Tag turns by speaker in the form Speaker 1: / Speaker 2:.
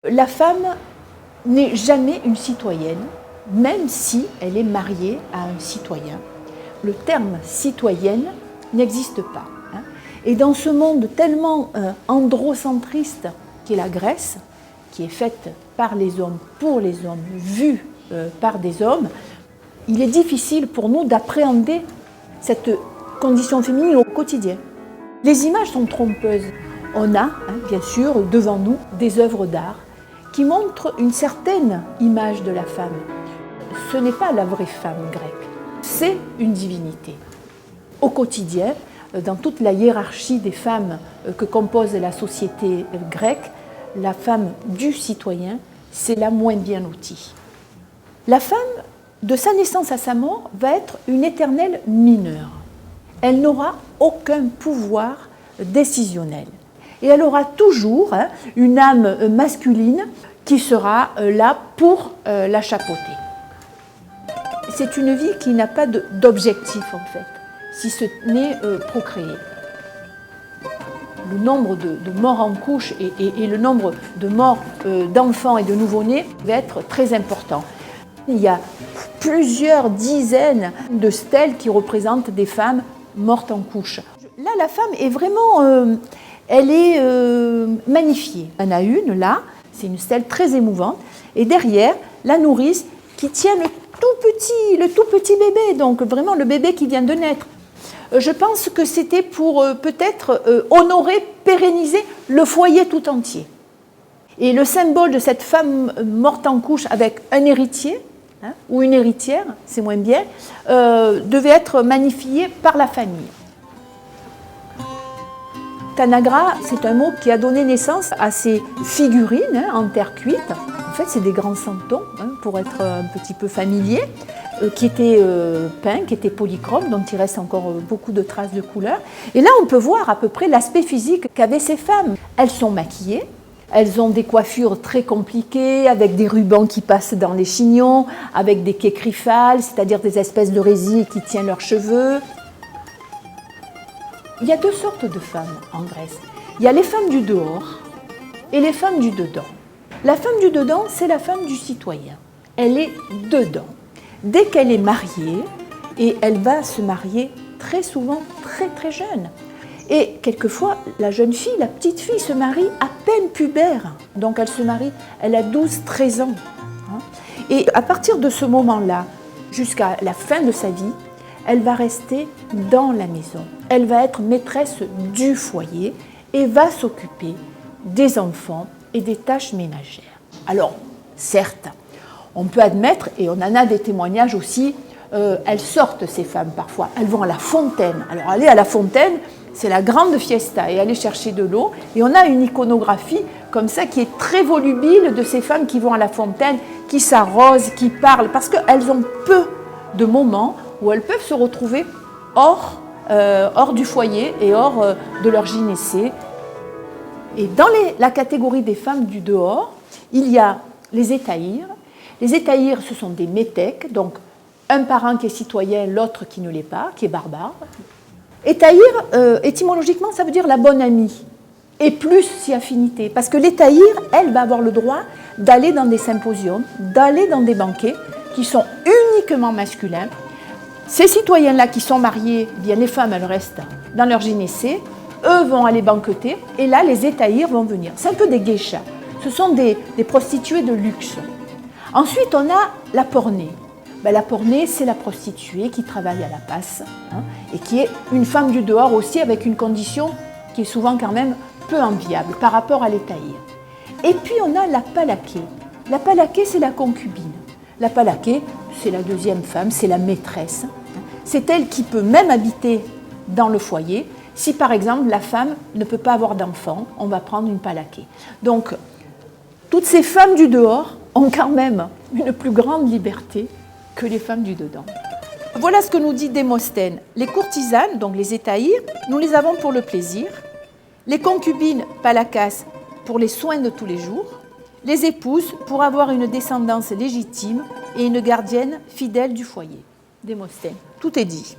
Speaker 1: La femme n'est jamais une citoyenne, même si elle est mariée à un citoyen. Le terme citoyenne n'existe pas. Et dans ce monde tellement androcentriste qu'est la Grèce, qui est faite par les hommes, pour les hommes, vue par des hommes, il est difficile pour nous d'appréhender cette condition féminine au quotidien. Les images sont trompeuses. On a, bien sûr, devant nous, des œuvres d'art qui montrent une certaine image de la femme. Ce n'est pas la vraie femme grecque, c'est une divinité. Au quotidien, dans toute la hiérarchie des femmes que compose la société grecque, la femme du citoyen, c'est la moins bien lotie. La femme, de sa naissance à sa mort, va être une éternelle mineure. Elle n'aura aucun pouvoir décisionnel. Et elle aura toujours une âme masculine qui sera là pour la chapeauter. C'est une vie qui n'a pas d'objectif en fait, si ce n'est procréer. Le nombre de morts en couche et le nombre de morts d'enfants et de nouveau-nés va être très important. Il y a plusieurs dizaines de stèles qui représentent des femmes mortes en couche. Là, la femme est vraiment... elle est magnifiée. Il y en a une là, c'est une stèle très émouvante, et derrière, la nourrice qui tient le tout petit bébé, donc vraiment le bébé qui vient de naître. Je pense que c'était pour peut-être honorer, pérenniser le foyer tout entier. Et le symbole de cette femme morte en couche avec un héritier, ou une héritière, c'est moins bien, devait être magnifié par la famille. Tanagra, c'est un mot qui a donné naissance à ces figurines en terre cuite. En fait, c'est des grands santons, pour être un petit peu familier, qui étaient peints, qui étaient polychromes, dont il reste encore beaucoup de traces de couleur. Et là, on peut voir à peu près l'aspect physique qu'avaient ces femmes. Elles sont maquillées, elles ont des coiffures très compliquées, avec des rubans qui passent dans les chignons, avec des kécriphales, c'est-à-dire des espèces de résille qui tiennent leurs cheveux. Il y a deux sortes de femmes en Grèce. Il y a les femmes du dehors et les femmes du dedans. La femme du dedans, c'est la femme du citoyen. Elle est dedans. Dès qu'elle est mariée, et elle va se marier très souvent très jeune. Et quelquefois, la jeune fille, la petite fille se marie à peine pubère. Donc elle se marie, elle a 12-13 ans. Et à partir de ce moment-là, jusqu'à la fin de sa vie, elle va rester dans la maison. Elle va être maîtresse du foyer et va s'occuper des enfants et des tâches ménagères. Alors, certes, on peut admettre, et on en a des témoignages aussi, elles sortent ces femmes parfois, elles vont à la fontaine. Alors aller à la fontaine, c'est la grande fiesta, et aller chercher de l'eau. Et on a une iconographie comme ça qui est très volubile de ces femmes qui vont à la fontaine, qui s'arrosent, qui parlent, parce qu'elles ont peu de moments où elles peuvent se retrouver hors du foyer et hors de leur gynécée. Et dans la catégorie des femmes du dehors, il y a les étaïres. Les étaïres, ce sont des métèques, donc un parent qui est citoyen, l'autre qui ne l'est pas, qui est barbare. Étaïre, étymologiquement, ça veut dire la bonne amie, et plus si affinité, parce que l'étaïre, elle va avoir le droit d'aller dans des symposiums, d'aller dans des banquets qui sont uniquement masculins. Ces citoyens-là qui sont mariés, eh bien les femmes, elles restent dans leur gynécée, eux vont aller banqueter, et là, les étaïres vont venir. C'est un peu des geishas. Ce sont des prostituées de luxe. Ensuite, on a la pornée. La pornée, c'est la prostituée qui travaille à la passe, et qui est une femme du dehors aussi, avec une condition qui est souvent quand même peu enviable par rapport à l'étaïre. Et puis, on a la palaquée. La palaquée, c'est la concubine. La palaquée, c'est la deuxième femme, c'est la maîtresse. C'est elle qui peut même habiter dans le foyer. Si par exemple la femme ne peut pas avoir d'enfant, on va prendre une palaquée. Donc, toutes ces femmes du dehors ont quand même une plus grande liberté que les femmes du dedans. Voilà ce que nous dit Démosthène. Les courtisanes, donc les étaïres, nous les avons pour le plaisir. Les concubines, palakas, pour les soins de tous les jours. Les épouses, pour avoir une descendance légitime et une gardienne fidèle du foyer. Démosthène. Tout est dit.